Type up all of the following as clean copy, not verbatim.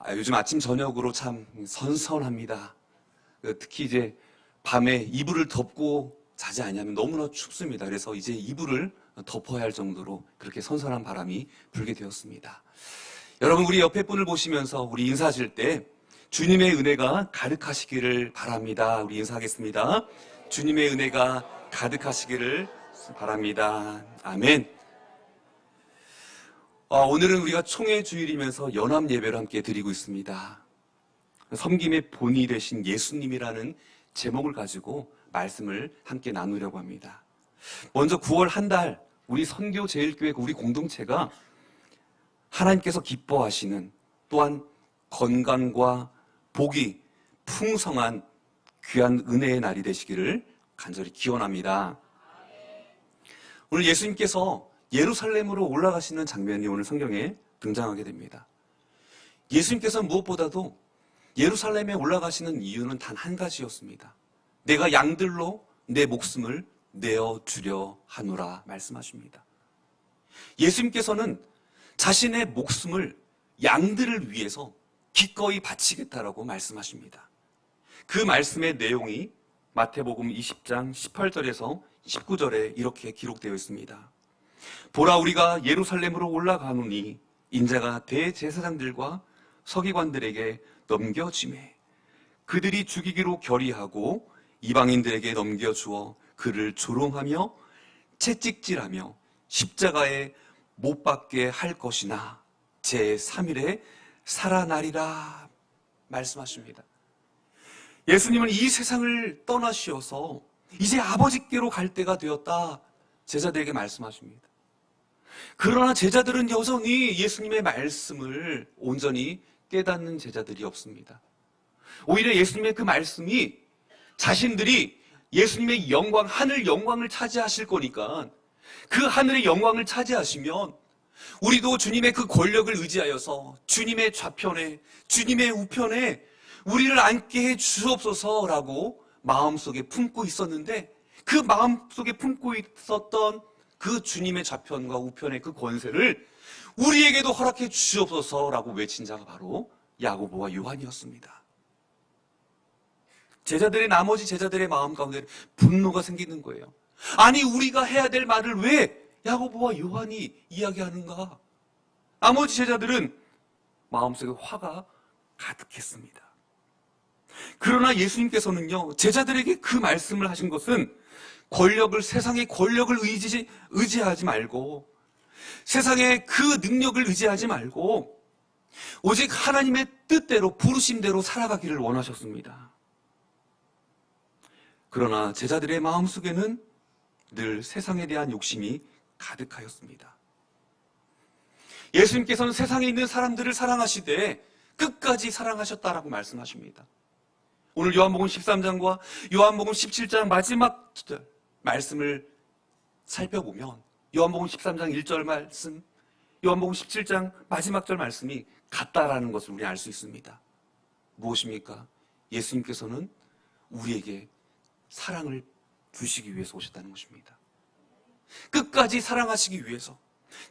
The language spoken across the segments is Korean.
요즘 아침 저녁으로 참 선선합니다. 특히 이제 밤에 이불을 덮고 자지 않으면 너무나 춥습니다. 그래서 이제 이불을 덮어야 할 정도로 그렇게 선선한 바람이 불게 되었습니다. 여러분, 우리 옆에 분을 보시면서 우리 인사하실 때 주님의 은혜가 가득하시기를 바랍니다. 우리 인사하겠습니다. 주님의 은혜가 가득하시기를 바랍니다. 아멘. 오늘은 우리가 총회 주일이면서 연합 예배를 함께 드리고 있습니다. 섬김의 본이 되신 예수님이라는 제목을 가지고 말씀을 함께 나누려고 합니다. 먼저 9월 한 달 우리 선교제일교회 우리 공동체가 하나님께서 기뻐하시는 또한 건강과 복이 풍성한 귀한 은혜의 날이 되시기를 간절히 기원합니다. 오늘 예수님께서 예루살렘으로 올라가시는 장면이 오늘 성경에 등장하게 됩니다. 예수님께서 무엇보다도 예루살렘에 올라가시는 이유는 단 한 가지였습니다. 내가 양들로 내 목숨을 내어주려 하노라 말씀하십니다. 예수님께서는 자신의 목숨을 양들을 위해서 기꺼이 바치겠다라고 말씀하십니다. 그 말씀의 내용이 마태복음 20장 18절에서 19절에 이렇게 기록되어 있습니다. 보라, 우리가 예루살렘으로 올라가노니 인자가 대제사장들과 서기관들에게 넘겨지매 그들이 죽이기로 결의하고 이방인들에게 넘겨주어 그를 조롱하며 채찍질하며 십자가에 못 박게 할 것이나 제3일에 살아나리라 말씀하십니다. 예수님은 이 세상을 떠나시어서 이제 아버지께로 갈 때가 되었다 제자들에게 말씀하십니다. 그러나 제자들은 여전히 예수님의 말씀을 온전히 깨닫는 제자들이 없습니다. 오히려 예수님의 그 말씀이 자신들이 예수님의 영광, 하늘 영광을 차지하실 거니까 그 하늘의 영광을 차지하시면 우리도 주님의 그 권력을 의지하여서 주님의 좌편에, 주님의 우편에 우리를 앉게 해 주옵소서라고 마음속에 품고 있었는데, 그 마음속에 품고 있었던 그 주님의 좌편과 우편의 그 권세를 우리에게도 허락해 주옵소서라고 외친 자가 바로 야고보와 요한이었습니다. 나머지 제자들의 마음 가운데 분노가 생기는 거예요. 아니, 우리가 해야 될 말을 왜 야고보와 요한이 이야기하는가? 나머지 제자들은 마음속에 화가 가득했습니다. 그러나 예수님께서는요, 제자들에게 그 말씀을 하신 것은 세상의 권력을 의지하지 말고, 세상의 그 능력을 의지하지 말고, 오직 하나님의 뜻대로, 부르심대로 살아가기를 원하셨습니다. 그러나 제자들의 마음속에는 늘 세상에 대한 욕심이 가득하였습니다. 예수님께서는 세상에 있는 사람들을 사랑하시되 끝까지 사랑하셨다라고 말씀하십니다. 오늘 요한복음 13장과 요한복음 17장 마지막 말씀을 살펴보면 요한복음 13장 1절 말씀, 요한복음 17장 마지막 절 말씀이 같다라는 것을 우리 알 수 있습니다. 무엇입니까? 예수님께서는 우리에게 사랑을 주시기 위해서 오셨다는 것입니다. 끝까지 사랑하시기 위해서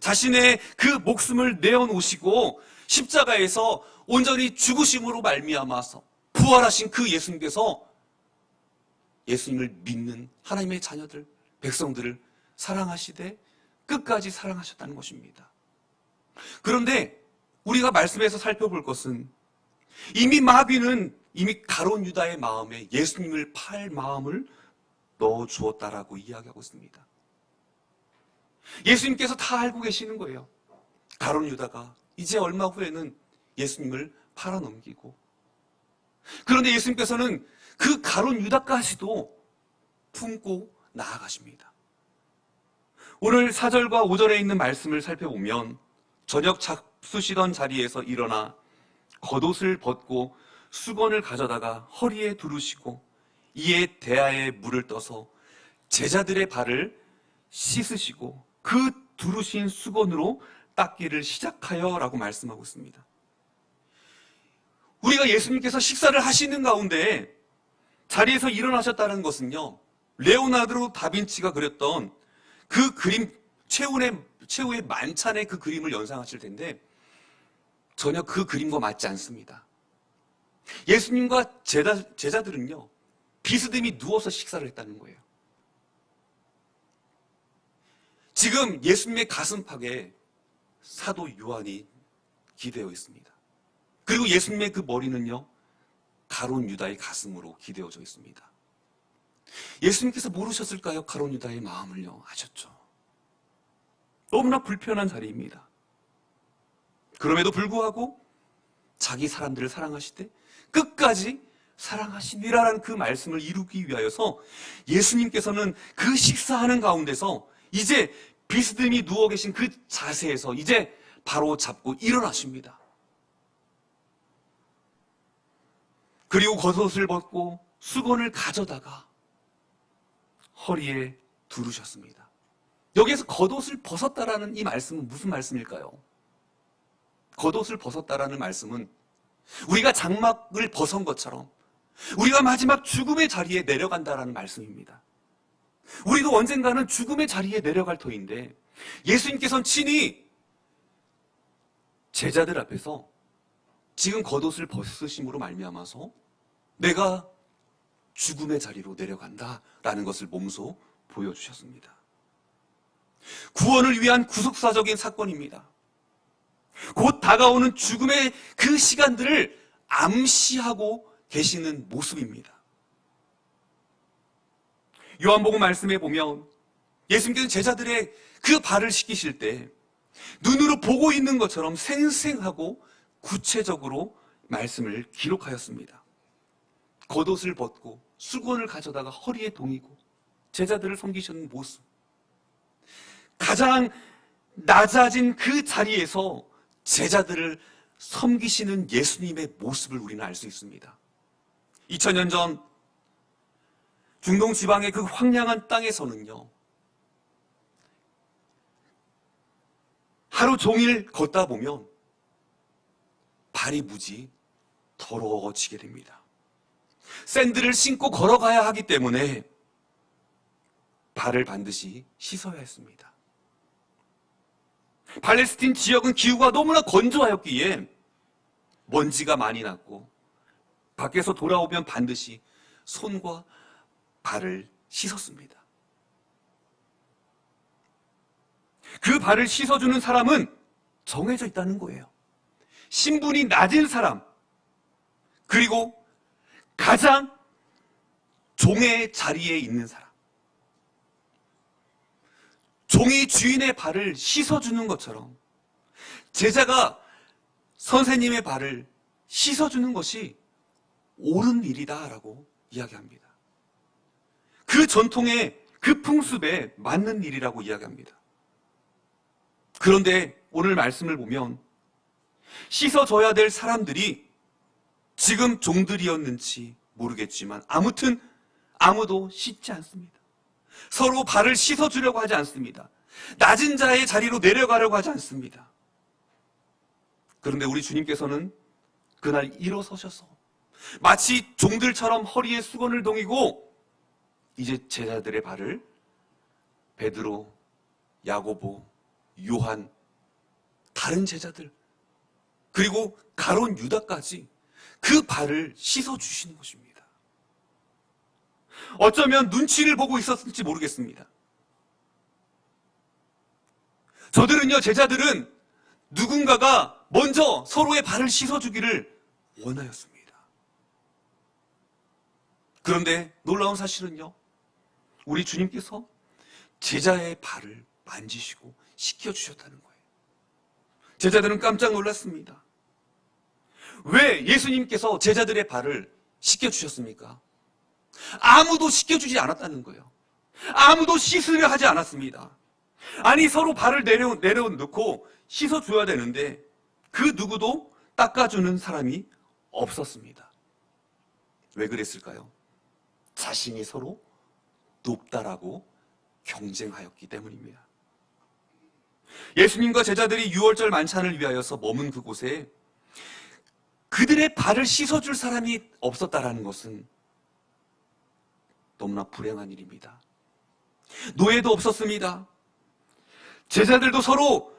자신의 그 목숨을 내어놓으시고 십자가에서 온전히 죽으심으로 말미암아서 부활하신 그 예수님께서 예수님을 믿는 하나님의 자녀들, 백성들을 사랑하시되 끝까지 사랑하셨다는 것입니다. 그런데 우리가 말씀에서 살펴볼 것은 이미 마귀는 가룟 유다의 마음에 예수님을 팔 마음을 넣어주었다라고 이야기하고 있습니다. 예수님께서 다 알고 계시는 거예요. 가룟 유다가 이제 얼마 후에는 예수님을 팔아넘기고, 그런데 예수님께서는 그 가룟 유다까지도 품고 나아가십니다. 오늘 4절과 5절에 있는 말씀을 살펴보면 저녁 잡수시던 자리에서 일어나 겉옷을 벗고 수건을 가져다가 허리에 두르시고 이에 대야에 물을 떠서 제자들의 발을 씻으시고 그 두르신 수건으로 닦기를 시작하여 라고 말씀하고 있습니다. 우리가 예수님께서 식사를 하시는 가운데 자리에서 일어나셨다는 것은요, 레오나르도 다빈치가 그렸던 그 그림, 최후의 만찬의 그 그림을 연상하실 텐데, 전혀 그 그림과 맞지 않습니다. 예수님과 제자들은요, 비스듬히 누워서 식사를 했다는 거예요. 지금 예수님의 가슴팍에 사도 요한이 기대어 있습니다. 그리고 예수님의 그 머리는요, 가룟 유다의 가슴으로 기대어져 있습니다. 예수님께서 모르셨을까요? 가룟 유다의 마음을요. 아셨죠. 너무나 불편한 자리입니다. 그럼에도 불구하고 자기 사람들을 사랑하시되 끝까지 사랑하시니라라는 그 말씀을 이루기 위하여서 예수님께서는 그 식사하는 가운데서 이제 비스듬히 누워 계신 그 자세에서 이제 바로 잡고 일어나십니다. 그리고 겉옷을 벗고 수건을 가져다가 허리에 두르셨습니다. 여기에서 겉옷을 벗었다라는 이 말씀은 무슨 말씀일까요? 겉옷을 벗었다라는 말씀은 우리가 장막을 벗은 것처럼 우리가 마지막 죽음의 자리에 내려간다라는 말씀입니다. 우리도 언젠가는 죽음의 자리에 내려갈 터인데 예수님께서는 친히 제자들 앞에서 지금 겉옷을 벗으심으로 말미암아서 내가 죽음의 자리로 내려간다라는 것을 몸소 보여주셨습니다. 구원을 위한 구속사적인 사건입니다. 곧 다가오는 죽음의 그 시간들을 암시하고 계시는 모습입니다. 요한복음 말씀에 보면 예수님께서는 제자들의 그 발을 씻기실 때 눈으로 보고 있는 것처럼 생생하고 구체적으로 말씀을 기록하였습니다. 겉옷을 벗고 수건을 가져다가 허리에 동이고 제자들을 섬기시는 모습, 가장 낮아진 그 자리에서 제자들을 섬기시는 예수님의 모습을 우리는 알 수 있습니다. 2000년 전 중동 지방의 그 황량한 땅에서는요, 하루 종일 걷다 보면 발이 무지 더러워지게 됩니다. 샌들을 신고 걸어가야 하기 때문에 발을 반드시 씻어야 했습니다. 팔레스틴 지역은 기후가 너무나 건조하였기에 먼지가 많이 났고 밖에서 돌아오면 반드시 손과 발을 씻었습니다. 그 발을 씻어주는 사람은 정해져 있다는 거예요. 신분이 낮은 사람, 그리고 가장 종의 자리에 있는 사람. 종이 주인의 발을 씻어주는 것처럼 제자가 선생님의 발을 씻어주는 것이 옳은 일이다라고 이야기합니다. 그 전통의 그 풍습에 맞는 일이라고 이야기합니다. 그런데 오늘 말씀을 보면 씻어줘야 될 사람들이 지금 종들이었는지 모르겠지만 아무튼 아무도 씻지 않습니다. 서로 발을 씻어주려고 하지 않습니다. 낮은 자의 자리로 내려가려고 하지 않습니다. 그런데 우리 주님께서는 그날 일어서셔서 마치 종들처럼 허리에 수건을 동이고 이제 제자들의 발을 베드로, 야고보, 요한, 다른 제자들 그리고 가룟 유다까지 그 발을 씻어주시는 것입니다. 어쩌면 눈치를 보고 있었을지 모르겠습니다. 저들은요, 제자들은 누군가가 먼저 서로의 발을 씻어주기를 원하였습니다. 그런데 놀라운 사실은요, 우리 주님께서 제자의 발을 만지시고 씻겨주셨다는 거예요. 제자들은 깜짝 놀랐습니다. 왜 예수님께서 제자들의 발을 씻겨주셨습니까? 아무도 씻겨주지 않았다는 거예요. 아무도 씻으려 하지 않았습니다. 아니 서로 발을 내려놓고 씻어줘야 되는데 그 누구도 닦아주는 사람이 없었습니다. 왜 그랬을까요? 자신이 서로 높다라고 경쟁하였기 때문입니다. 예수님과 제자들이 유월절 만찬을 위하여서 머문 그곳에 그들의 발을 씻어줄 사람이 없었다라는 것은 너무나 불행한 일입니다. 노예도 없었습니다. 제자들도 서로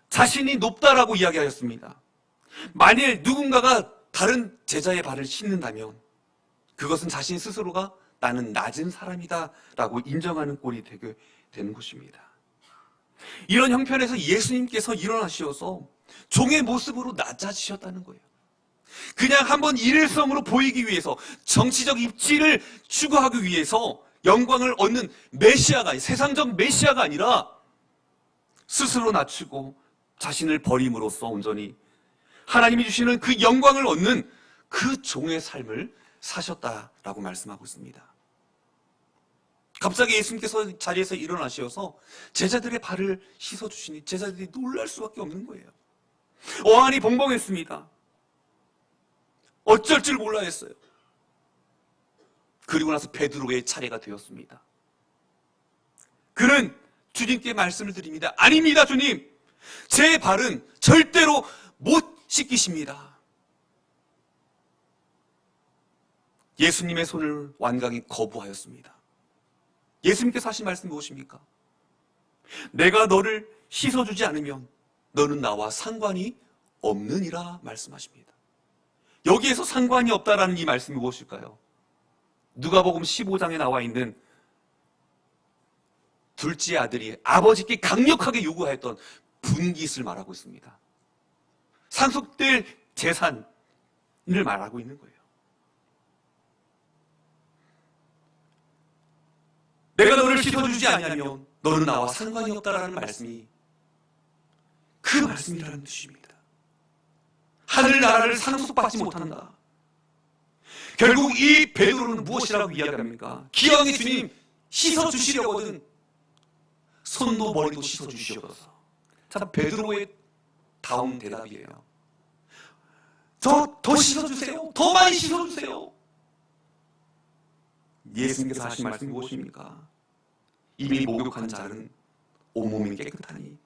자신이 높다라고 이야기하였습니다. 만일 누군가가 다른 제자의 발을 씻는다면 그것은 자신 스스로가 나는 낮은 사람이다 라고 인정하는 꼴이 되게 되는 것입니다. 이런 형편에서 예수님께서 일어나셔서 종의 모습으로 낮아지셨다는 거예요. 그냥 한번 일회성으로 보이기 위해서, 정치적 입지를 추구하기 위해서 영광을 얻는 메시아가, 세상적 메시아가 아니라 스스로 낮추고 자신을 버림으로써 온전히 하나님이 주시는 그 영광을 얻는 그 종의 삶을 사셨다라고 말씀하고 있습니다. 갑자기 예수님께서 자리에서 일어나셔서 제자들의 발을 씻어주시니 제자들이 놀랄 수밖에 없는 거예요. 어안이 벙벙했습니다. 어쩔 줄 몰라 했어요. 그리고 나서 베드로의 차례가 되었습니다. 그는 주님께 말씀을 드립니다. 아닙니다, 주님. 제 발은 절대로 못 씻기십니다. 예수님의 손을 완강히 거부하였습니다. 예수님께서 하신 말씀이 무엇입니까? 내가 너를 씻어주지 않으면 너는 나와 상관이 없느니라 말씀하십니다. 여기에서 상관이 없다라는 이 말씀이 무엇일까요? 누가복음 15장에 나와 있는 둘째 아들이 아버지께 강력하게 요구하였던 분깃을 말하고 있습니다. 상속될 재산을 말하고 있는 거예요. 내가 너를 씻어주지 않으면 너는 나와 상관이 없다라는 말씀이 그 말씀이라는 뜻입니다. 하늘나라를 상속받지 못한다. 결국 이 베드로는 무엇이라고 이야기합니까? 기왕에 주님 씻어주시려거든 손도 머리도 씻어주시옵소서. 참 베드로의 다운 대답이에요. 저 더 씻어주세요. 더 많이 씻어주세요. 예수님께서 하신 말씀이 무엇입니까? 이미 목욕한 자는 온몸이 깨끗하니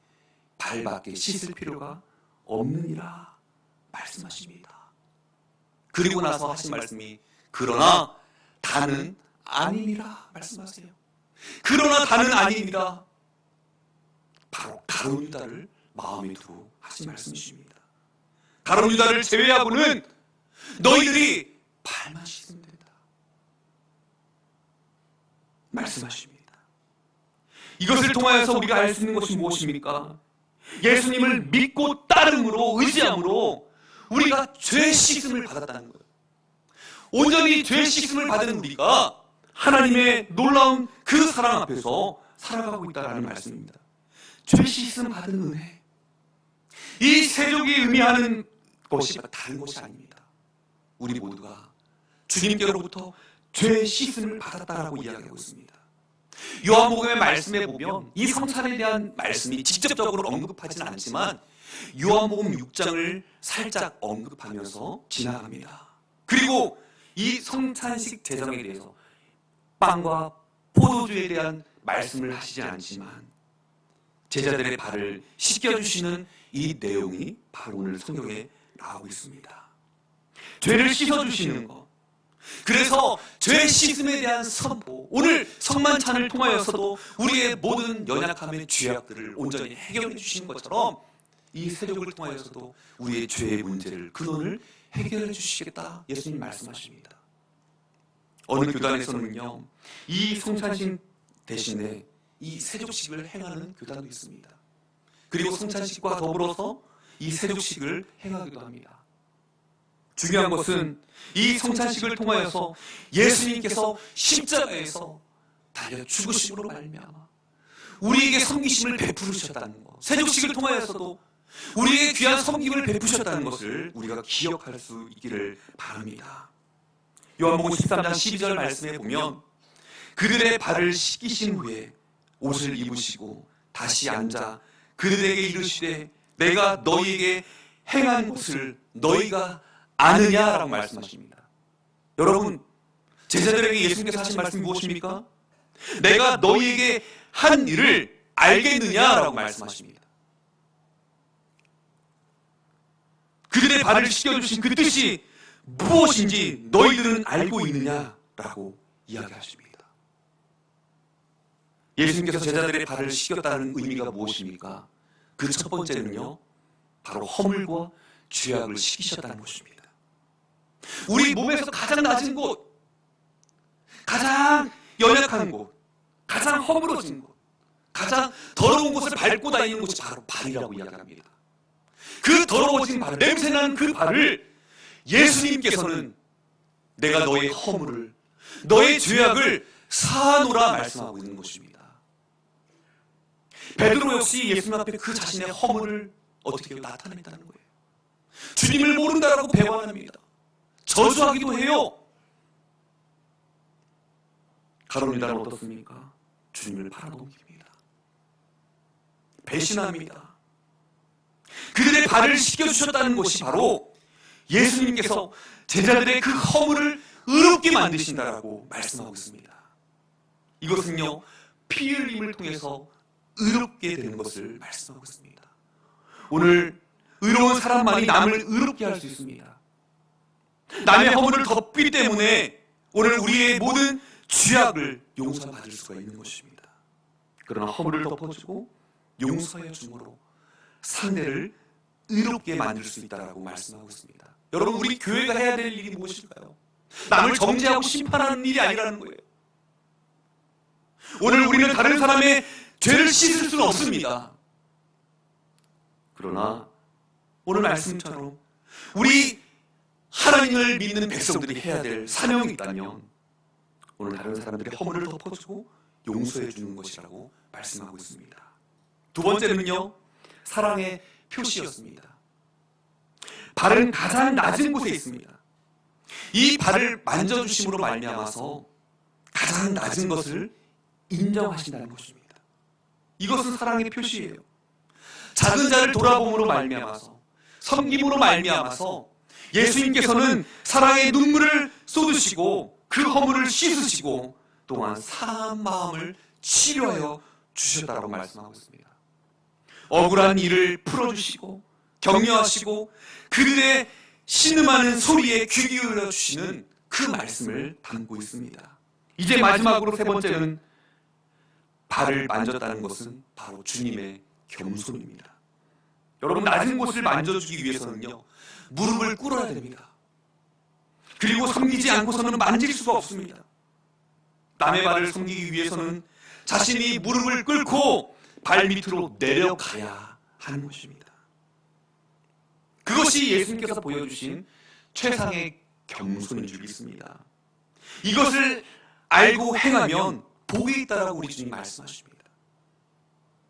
발밖에 씻을 필요가 없느니라 말씀하십니다. 그리고 나서 하신 말씀이 그러나 다는 아니니라 말씀하세요. 그러나 다는 아닙니다. 바로 가룟 유다를 마음에 두고 하신 말씀이십니다. 가룟 유다를 제외하고는 너희들이 발만 씻으면 된다 말씀하십니다. 이것을 통하여서 우리가 알 수 있는 것이 무엇입니까? 예수님을 믿고 따름으로 의지함으로 우리가 죄 씻음을 받았다는 거예요. 온전히 죄 씻음을 받은 우리가 하나님의 놀라운 그 사랑 앞에서 살아가고 있다는 말씀입니다. 죄 씻음 받은 은혜, 이 세족이 의미하는 것이 다른 것이 아닙니다. 우리 모두가 주님께로부터 죄 씻음을 받았다라고 이야기하고 있습니다. 요한복음의 말씀에 보면 이 성찬에 대한 말씀이 직접적으로 언급하지는 않지만 요한복음 6장을 살짝 언급하면서 지나갑니다. 그리고 이 성찬식 제정에 대해서 빵과 포도주에 대한 말씀을 하시지 않지만 제자들의 발을 씻겨주시는 이 내용이 바로 오늘 성경에 나오고 있습니다. 죄를 씻어주시는 것, 그래서 죄 씻음에 대한 선포, 오늘 성만찬을 통하여서도 우리의 모든 연약함의 죄악들을 온전히 해결해 주신 것처럼 이 세족을 통하여서도 우리의 죄의 문제를, 근원을 해결해 주시겠다 예수님 말씀하십니다. 어느 교단에서는요, 이 성찬식 대신에 이 세족식을 행하는 교단도 있습니다. 그리고 성찬식과 더불어서 이 세족식을 행하기도 합니다. 중요한 것은 이 성찬식을 통하여서 예수님께서 십자가에서 달려 죽으심으로 말미암아 우리에게 섬기심을 베푸셨다는 것, 세족식을 통하여서도 우리에게 귀한 섬김을 베푸셨다는 것을 우리가 기억할 수 있기를 바랍니다. 요한복음 13장 12절 말씀에 보면 그들의 발을 씻기신 후에 옷을 입으시고 다시 앉아 그들에게 이르시되 내가 너희에게 행한 것을 너희가 아느냐라고 말씀하십니다. 여러분, 제자들에게 예수님께서 하신 말씀이 무엇입니까? 내가 너희에게 한 일을 알겠느냐라고 말씀하십니다. 그들의 발을 씻겨주신 그 뜻이 무엇인지 너희들은 알고 있느냐라고 이야기하십니다. 예수님께서 제자들의 발을 씻겼다는 의미가 무엇입니까? 그 첫 번째는요, 바로 허물과 죄악을 시키셨다는 것입니다. 우리 몸에서 가장 낮은 곳, 가장 연약한 곳, 가장 허물어진 곳, 가장 더러운 곳을 밟고 다니는 곳이 바로 발이라고 이야기합니다. 그 더러워진 발, 냄새나는 그 발을 예수님께서는 내가 너의 허물을, 너의 죄악을 사하노라 말씀하고 있는 것입니다. 베드로 역시 예수님 앞에 그 자신의 허물을 어떻게 나타냈다는 거예요. 주님을 모른다라고 배반합니다. 저주하기도 해요. 가룟유다는 어떻습니까? 주님을 팔아넘깁니다. 배신합니다. 그들의 발을 씻겨주셨다는 것이 바로 예수님께서 제자들의 그 허물을 의롭게 만드신다라고 말씀하고 있습니다. 이것은요, 피 흘림을 통해서 의롭게 되는 것을 말씀하고 있습니다. 오늘 의로운 사람만이 남을 의롭게 할 수 있습니다. 남의 허물을 덮기 때문에 오늘 우리의 모든 죄악을 용서받을 수가 있는 것입니다. 그러나 허물을 덮어주고 용서해 줌으로 상대를 의롭게 만들 수 있다라고 말씀하고 있습니다. 여러분, 우리 교회가 해야 될 일이 무엇일까요? 남을 정죄하고 심판하는 일이 아니라는 거예요. 오늘 우리는 다른 사람의 죄를 씻을 수는 없습니다. 그러나 오늘 말씀처럼 우리 하나님을 믿는 백성들이 해야 될 사명이 있다면 오늘 다른 사람들의 허물을 덮어주고 용서해 주는 것이라고 말씀하고 있습니다. 두 번째는요, 사랑의 표시였습니다. 발은 가장 낮은 곳에 있습니다. 이 발을 만져주심으로 말미암아서 가장 낮은 것을 인정하신다는 것입니다. 이것은 사랑의 표시예요. 작은 자를 돌아봄으로 말미암아서, 섬김으로 말미암아서 예수님께서는 사랑의 눈물을 쏟으시고 그 허물을 씻으시고 또한 상한 마음을 치료하여 주셨다고 말씀하고 있습니다. 억울한 일을 풀어주시고 격려하시고 그들의 신음하는 소리에 귀 기울여 주시는 그 말씀을 담고 있습니다. 이제 마지막으로 세 번째는 발을 만졌다는 것은 바로 주님의 겸손입니다. 여러분, 낮은 곳을 만져주기 위해서는요, 무릎을 꿇어야 됩니다. 그리고 섬기지 않고서는 만질 수가 없습니다. 남의 발을 섬기기 위해서는 자신이 무릎을 꿇고 발 밑으로 내려가야 하는 것입니다. 그것이 예수님께서 보여주신 최상의 겸손인 줄 믿습니다. 이것을 알고 행하면 복이 있다라고 우리 주님 말씀하십니다.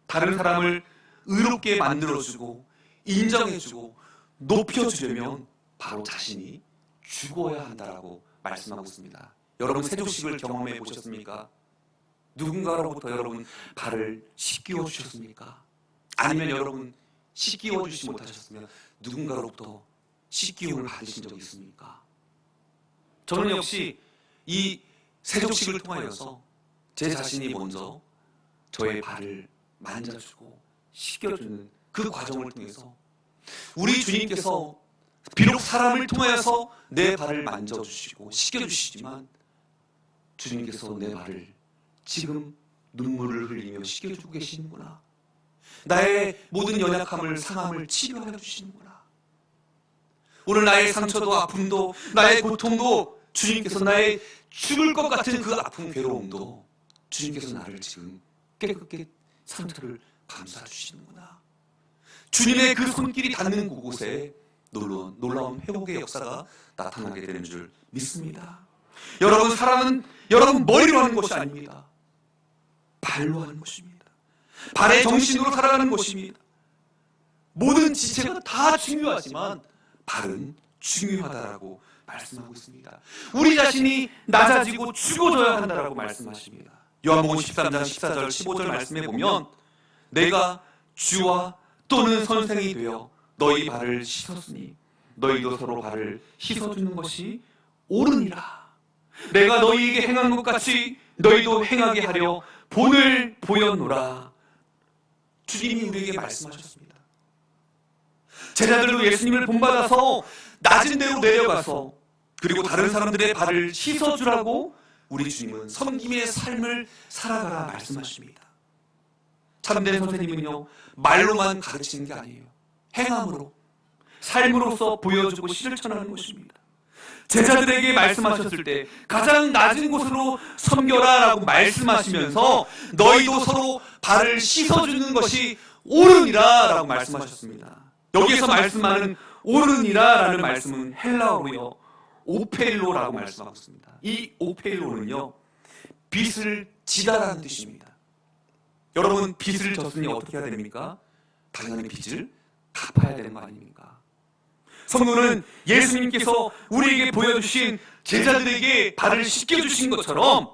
다른 사람을 의롭게 만들어주고 인정해주고 높여주려면 바로 자신이 죽어야 한다라고 말씀하고 있습니다. 여러분, 세족식을 경험해 보셨습니까? 누군가로부터 여러분 발을 씻기워 주셨습니까? 아니면 여러분 씻기워 주시지 못하셨으면 누군가로부터 씻기움을 받으신 적이 있습니까? 저는 역시 이 세족식을 통하여서 제 자신이 먼저 저의 발을 만져주고 씻겨주는 그 과정을 통해서 우리 주님께서 비록 사람을 통하여서 내 발을 만져주시고 씻겨주시지만 주님께서 내 발을 지금 눈물을 흘리며 씻겨주고 계시는구나. 나의 모든 연약함을, 상함을 치료해 주시는구나. 오늘 나의 상처도 아픔도 나의 고통도 주님께서 나의 죽을 것 같은 그 아픔, 괴로움도 주님께서 나를 지금 깨끗게 상처를 감싸 주시는구나. 주님의 그 손길이 닿는 그곳에 놀라운 회복의 역사가 나타나게 되는 줄 믿습니다. 여러분, 사랑은 여러분 머리로 하는 것이 아닙니다. 발로 하는 것입니다. 발의 정신으로 살아가는 것입니다. 모든 지체가 다 중요하지만 발은 중요하다라고 말씀하고 있습니다. 우리 자신이 낮아지고 죽어져야 한다라고 말씀하십니다. 요한복음 13장 14절 15절 말씀에 보면 내가 주와 또는 선생이 되어 너희 발을 씻었으니 너희도 서로 발을 씻어주는 것이 옳으니라. 내가 너희에게 행한 것 같이 너희도 행하게 하려 본을 보였노라. 주님이 우리에게 말씀하셨습니다. 제자들도 예수님을 본받아서 낮은 데로 내려가서 그리고 다른 사람들의 발을 씻어주라고 우리 주님은 섬김의 삶을 살아가라 말씀하십니다. 참된 선생님은요, 말로만 가르치는 게 아니에요. 행함으로, 삶으로서 보여주고 실천하는 것입니다. 제자들에게 말씀하셨을 때 가장 낮은 곳으로 섬겨라 라고 말씀하시면서 너희도 서로 발을 씻어주는 것이 옳으니라 라고 말씀하셨습니다. 여기에서 말씀하는 옳으니라 라는 말씀은 헬라어로요 오페일로라고 말씀하고 있습니다. 이 오페일로는요 빚을 지다라는 뜻입니다. 여러분, 빚을 졌으니 어떻게 해야 됩니까? 당연히 빚을 갚아야 되는 거 아닙니까? 성도는 예수님께서 우리에게 보여주신 제자들에게 발을 씻겨주신 것처럼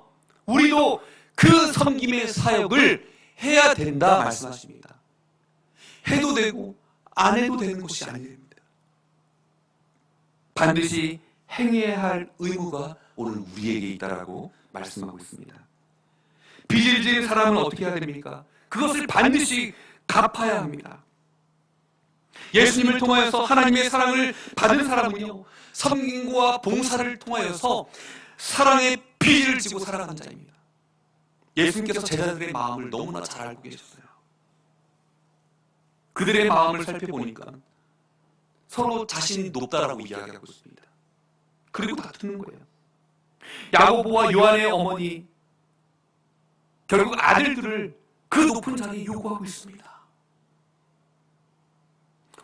우리도 그 섬김의 사역을 해야 된다 말씀하십니다. 해도 되고 안 해도 되는 것이 아닙니다. 반드시 행해야 할 의무가 오늘 우리에게 있다라고 말씀하고 있습니다. 빚을 지는 사람은 어떻게 해야 됩니까? 그것을 반드시 갚아야 합니다. 예수님을 통하여서 하나님의 사랑을 받은 사람은요 섬김과 봉사를 통하여서 사랑의 빚을 지고 살아가는 자입니다. 예수님께서 제자들의 마음을 너무나 잘 알고 계셨어요. 그들의 마음을 살펴보니까 서로 자신이 높다라고 이야기하고 있습니다. 그리고 다투는 거예요. 야고보와 요한의 어머니 결국 아들들을 그 높은 자리에 요구하고 있습니다.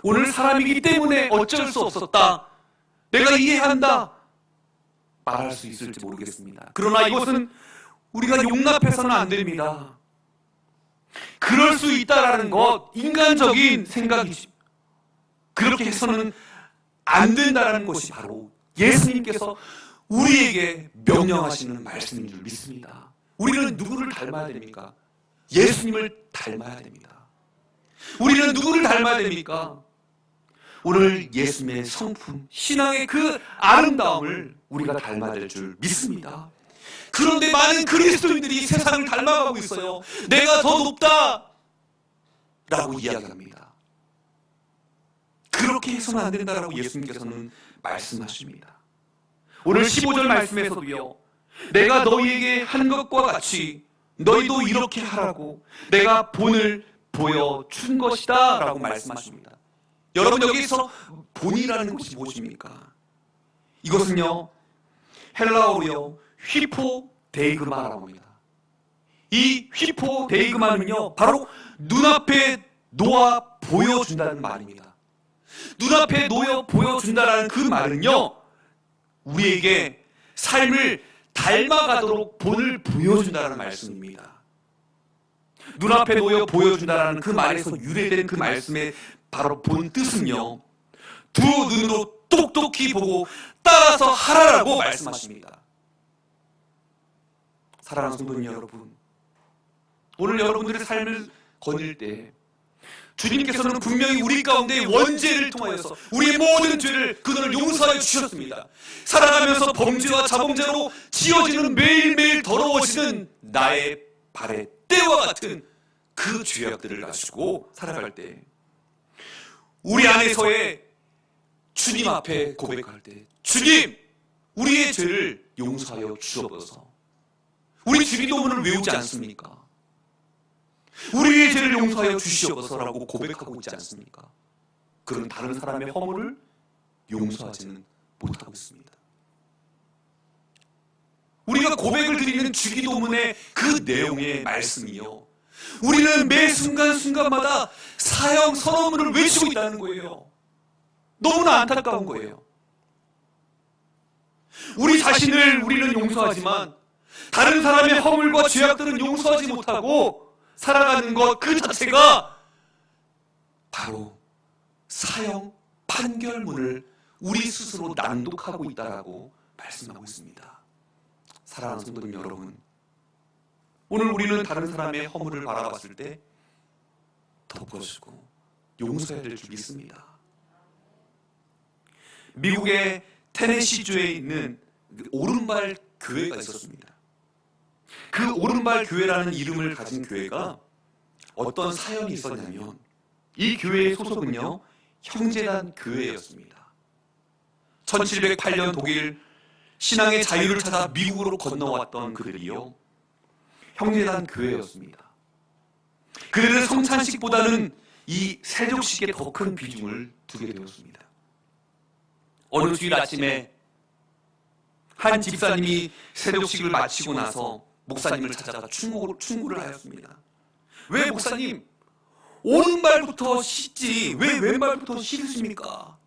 오늘 사람이기 때문에 어쩔 수 없었다, 내가 이해한다 말할 수 있을지 모르겠습니다. 그러나 이것은 우리가 용납해서는 안 됩니다. 그럴 수 있다라는 것 인간적인 생각이지 그렇게 해서는 안 된다라는 것이 바로 예수님께서 우리에게 명령하시는 말씀인 줄 믿습니다. 우리는 누구를 닮아야 됩니까? 예수님을 닮아야 됩니다. 우리는 누구를 닮아야 됩니까? 오늘 예수님의 성품, 신앙의 그 아름다움을 우리가 닮아야 될 줄 믿습니다. 그런데 많은 그리스도인들이 세상을 닮아가고 있어요. 내가 더 높다 라고 이야기합니다. 그렇게 해서는 안 된다라고 예수님께서는 말씀하십니다. 오늘 15절 말씀에서도요 내가 너희에게 한 것과 같이 너희도 이렇게 하라고 내가 본을 보여준 것이다 라고 말씀하십니다. 여러분, 여기서 본이라는 것이 무엇입니까? 이것은요 헬라어로요 휘포데이그마라고 합니다. 이 휘포데이그마는요 바로 눈앞에 놓아 보여준다는 말입니다. 눈앞에 놓여 보여준다라는 그 말은요 우리에게 삶을 닮아가도록 본을 보여준다는 말씀입니다. 눈앞에 놓여 보여준다라는 그 말에서 유래된 그 말씀의 바로 본 뜻은요 두 눈으로 똑똑히 보고 따라서 하라라고 말씀하십니다. 사랑하는 성도님 여러분, 오늘 여러분들의 삶을 거닐 때 주님께서는 분명히 우리 가운데 원죄를 통하여서 우리의 모든 죄를 그들을 용서하여 주셨습니다. 살아가면서 범죄와 자범죄로 지어지는 매일매일 더러워지는 나의 발의 때와 같은 그 죄악들을 가지고 살아갈 때 우리 안에서의 주님 앞에 고백할 때 주님, 우리의 죄를 용서하여 주옵소서. 우리 주기도문을 외우지 않습니까? 우리의 죄를 용서하여 주시옵소서라고 고백하고 있지 않습니까? 그런 다른 사람의 허물을 용서하지는 못하고 있습니다. 우리가 고백을 드리는 주기도문의 그 내용의 말씀이요 우리는 매 순간순간마다 사형 선언문을 외치고 있다는 거예요. 너무나 안타까운 거예요. 우리 자신을 우리는 용서하지만 다른 사람의 허물과 죄악들은 용서하지 못하고 살아가는 것 그 자체가 바로 사형 판결문을 우리 스스로 낭독하고 있다라고 말씀하고 있습니다. 사랑하는 성도님 여러분, 오늘 우리는 다른 사람의 허물을 바라봤을 때 덮어주고 용서해야 될 줄 믿습니다. 미국의 테네시주에 있는 오른발 교회가 있었습니다. 그 오른발 교회라는 이름을 가진 교회가 어떤 사연이 있었냐면 이 교회의 소속은요 형제단 교회였습니다. 1708년 독일 신앙의 자유를 찾아 미국으로 건너왔던 그들이요 형제단 교회였습니다. 그들은 성찬식보다는 이 세족식에 더 큰 비중을 두게 되었습니다. 어느 주일 아침에 한 집사님이 새벽식을 마치고 나서 목사님을 찾아가 충고를 하였습니다. 왜 목사님, 오른발부터 씻지 왜 왼발부터 씻으십니까?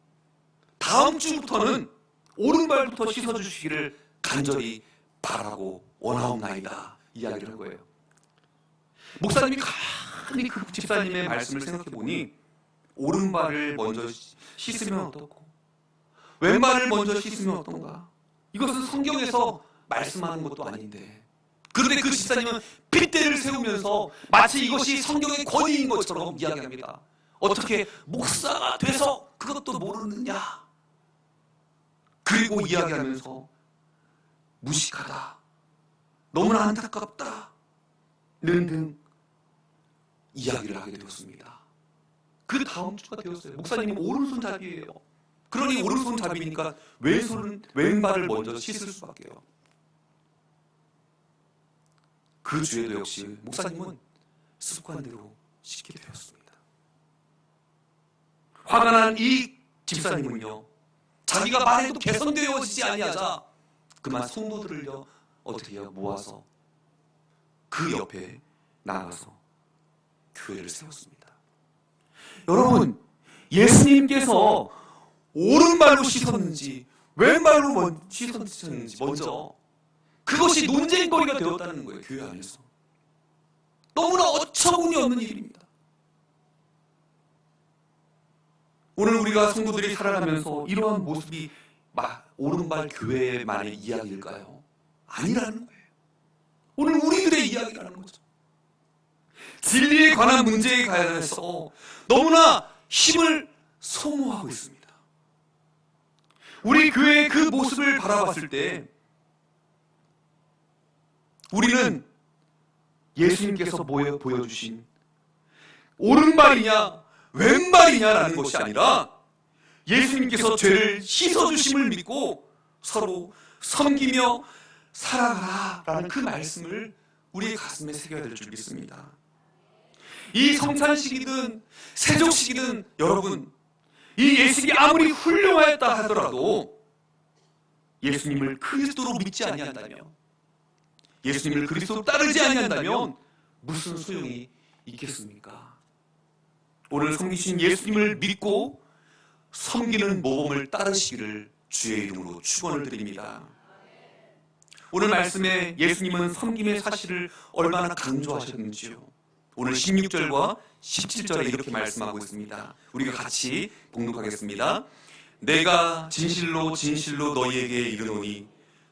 다음 주부터는 오른발부터 씻어주시기를 간절히 바라고 원하옵나이다 이야기를 한 거예요. 목사님이 가만히 그 집사님의 말씀을 생각해 보니 오른발을 먼저 씻으면 어떻고 왼발을 먼저 씻으면 어떤가? 이것은 성경에서 말씀하는 것도 아닌데, 그런데 그 집사님은 핏대를 세우면서 마치 이것이 성경의 권위인 것처럼 이야기합니다. 어떻게 목사가 돼서 그것도 모르느냐? 그리고 이야기하면서 무식하다, 너무나 안타깝다 등 이야기를 하게 되었습니다. 그 다음 주가 되었어요. 목사님은 오른손잡이에요. 그러니 오른손잡이니까 왼발을 먼저 씻을 수밖에요. 그 주에도 역시 목사님은 습관대로 씻게 되었습니다. 화가 난 이 집사님은요, 자기가 말해도 개선되어지지 아니하자 그만 성도들을요 어떻게 해요? 모아서 그 옆에 나가서 교회를 세웠습니다. 여러분, 예수님께서 오른발로 씻었는지 왼발로 씻었는지 먼저 그것이 논쟁거리가 되었다는 거예요. 교회 안에서 너무나 어처구니 없는 일입니다. 오늘 우리가 성도들이 살아가면서 이러한 모습이 오른발 교회만의 이야기일까요? 아니라는 거예요. 오늘 우리들의 이야기라는 거죠. 진리에 관한 문제에 관해서 너무나 힘을 소모하고 있습니다. 우리 교회의 그 모습을 바라봤을 때 우리는 예수님께서 보여주신 오른발이냐 왼발이냐라는 것이 아니라 예수님께서 죄를 씻어주심을 믿고 서로 섬기며 살아가라라는 그 말씀을 우리의 가슴에 새겨야 될 줄 믿습니다. 이 성찬식이든 세족식이든 여러분, 이 예식이 아무리 훌륭하였다 하더라도 예수님을 그리스도로 믿지 아니한다면, 예수님을 그리스도로 따르지 아니한다면 무슨 소용이 있겠습니까? 오늘 섬기신 예수님을 믿고 섬기는 모범을 따르시기를 주의 이름으로 축원을 드립니다. 오늘 말씀에 예수님은 섬김의 사실을 얼마나 강조하셨는지요. 오늘 16절과 17절에 이렇게 말씀하고 있습니다. 우리가 같이 봉독하겠습니다. 내가 진실로 진실로 너희에게 이르노니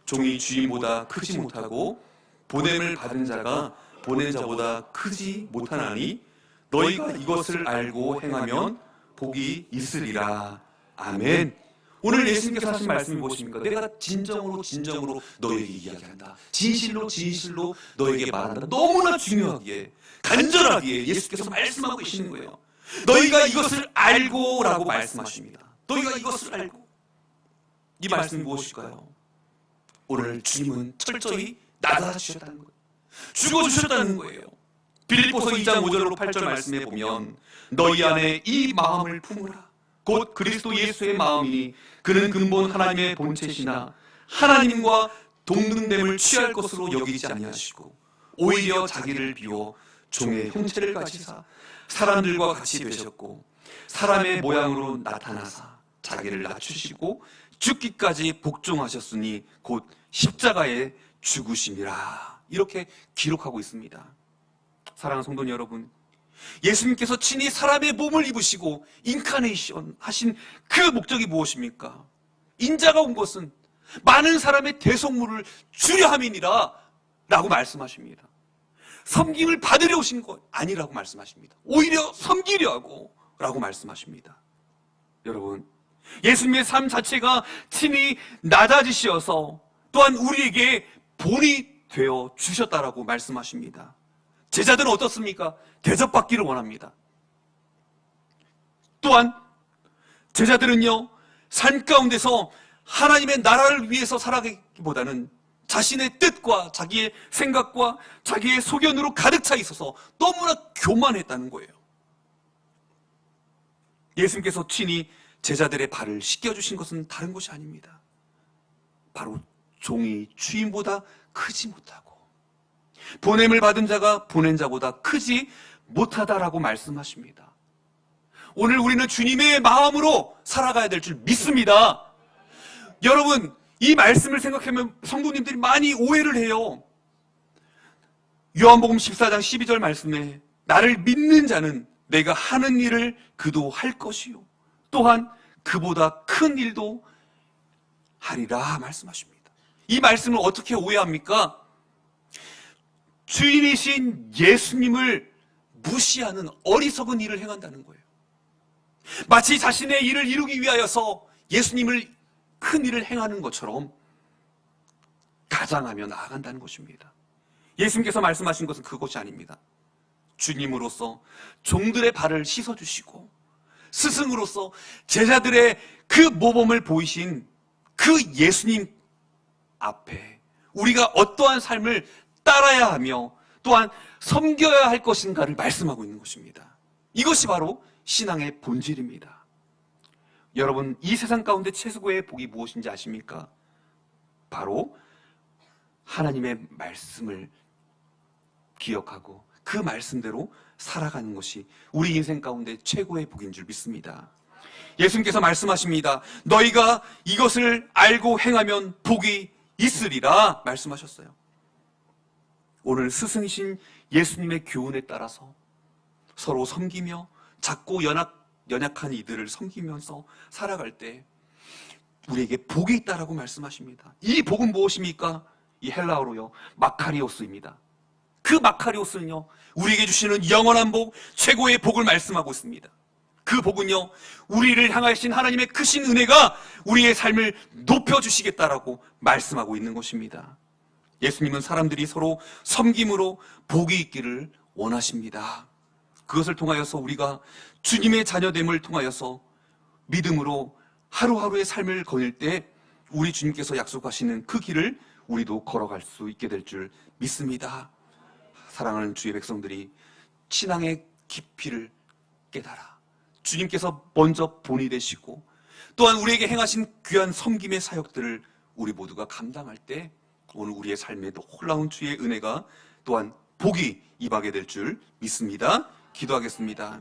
종이 주인보다 크지 못하고 보냄을 받은 자가 보낸 자보다 크지 못하나니 너희가 이것을 알고 행하면 복이 있으리라. 아멘. 오늘 예수님께서 하신 말씀이 무엇입니까? 내가 진정으로 너희에게 이야기한다. 진실로 너희에게 말한다. 너무나 중요하기에, 간절하기에 예수께서 말씀하고 계시는 거예요. 너희가 이것을 알고 라고 말씀하십니다. 너희가 이것을 알고. 이 말씀이 무엇일까요? 오늘 주님은 철저히 나다주셨다는 거예요. 죽어주셨다는 거예요. 빌립보서 2장 5절로 8절 말씀에 보면 너희 안에 이 마음을 품으라. 곧 그리스도 예수의 마음이니 그는 근본 하나님의 본체시나 하나님과 동등됨을 취할 것으로 여기지 아니하시고 오히려 자기를 비워 종의 형체를 가지사 사람들과 같이 되셨고 사람의 모양으로 나타나사 자기를 낮추시고 죽기까지 복종하셨으니 곧 십자가에 죽으심이라. 이렇게 기록하고 있습니다. 사랑하는 성도 여러분, 예수님께서 친히 사람의 몸을 입으시고 인카네이션 하신 그 목적이 무엇입니까? 인자가 온 것은 많은 사람의 대속물을 주려 함이니라 라고 말씀하십니다. 섬김을 받으려 오신 것 아니라고 말씀하십니다. 오히려 섬기려 하고 라고 말씀하십니다. 여러분, 예수님의 삶 자체가 친히 낮아지시어서 또한 우리에게 본이 되어 주셨다라고 말씀하십니다. 제자들은 어떻습니까? 대접받기를 원합니다. 또한 제자들은요, 삶 가운데서 하나님의 나라를 위해서 살아가기보다는 자신의 뜻과 자기의 생각과 자기의 소견으로 가득 차 있어서 너무나 교만했다는 거예요. 예수님께서 친히 제자들의 발을 씻겨주신 것은 다른 것이 아닙니다. 바로 종이 주인보다 크지 못하고 보냄을 받은 자가 보낸 자보다 크지 못하다라고 말씀하십니다. 오늘 우리는 주님의 마음으로 살아가야 될 줄 믿습니다. 여러분, 이 말씀을 생각하면 성도님들이 많이 오해를 해요. 요한복음 14장 12절 말씀에 나를 믿는 자는 내가 하는 일을 그도 할 것이요 또한 그보다 큰 일도 하리라 말씀하십니다. 이 말씀을 어떻게 오해합니까? 주인이신 예수님을 무시하는 어리석은 일을 행한다는 거예요. 마치 자신의 일을 이루기 위하여서 예수님을 큰 일을 행하는 것처럼 가장하며 나아간다는 것입니다. 예수님께서 말씀하신 것은 그것이 아닙니다. 주님으로서 종들의 발을 씻어주시고 스승으로서 제자들의 그 모범을 보이신 그 예수님 앞에 우리가 어떠한 삶을 따라야 하며 또한 섬겨야 할 것인가를 말씀하고 있는 것입니다. 이것이 바로 신앙의 본질입니다. 여러분, 이 세상 가운데 최고의 복이 무엇인지 아십니까? 바로 하나님의 말씀을 기억하고 그 말씀대로 살아가는 것이 우리 인생 가운데 최고의 복인 줄 믿습니다. 예수님께서 말씀하십니다. 너희가 이것을 알고 행하면 복이 있으리라 말씀하셨어요. 오늘 스승이신 예수님의 교훈에 따라서 서로 섬기며 작고 연약한 이들을 섬기면서 살아갈 때 우리에게 복이 있다라고 말씀하십니다. 이 복은 무엇입니까? 이 헬라어로요, 마카리오스입니다. 그 마카리오스는요, 우리에게 주시는 영원한 복, 최고의 복을 말씀하고 있습니다. 그 복은요, 우리를 향하신 하나님의 크신 은혜가 우리의 삶을 높여주시겠다라고 말씀하고 있는 것입니다. 예수님은 사람들이 서로 섬김으로 복이 있기를 원하십니다. 그것을 통하여서 우리가 주님의 자녀됨을 통하여서 믿음으로 하루하루의 삶을 거닐 때 우리 주님께서 약속하시는 그 길을 우리도 걸어갈 수 있게 될 줄 믿습니다. 사랑하는 주의 백성들이 신앙의 깊이를 깨달아 주님께서 먼저 본이 되시고 또한 우리에게 행하신 귀한 섬김의 사역들을 우리 모두가 감당할 때 오늘 우리의 삶에 놀라운 주의 은혜가 또한 복이 임하게 될 줄 믿습니다. 기도하겠습니다.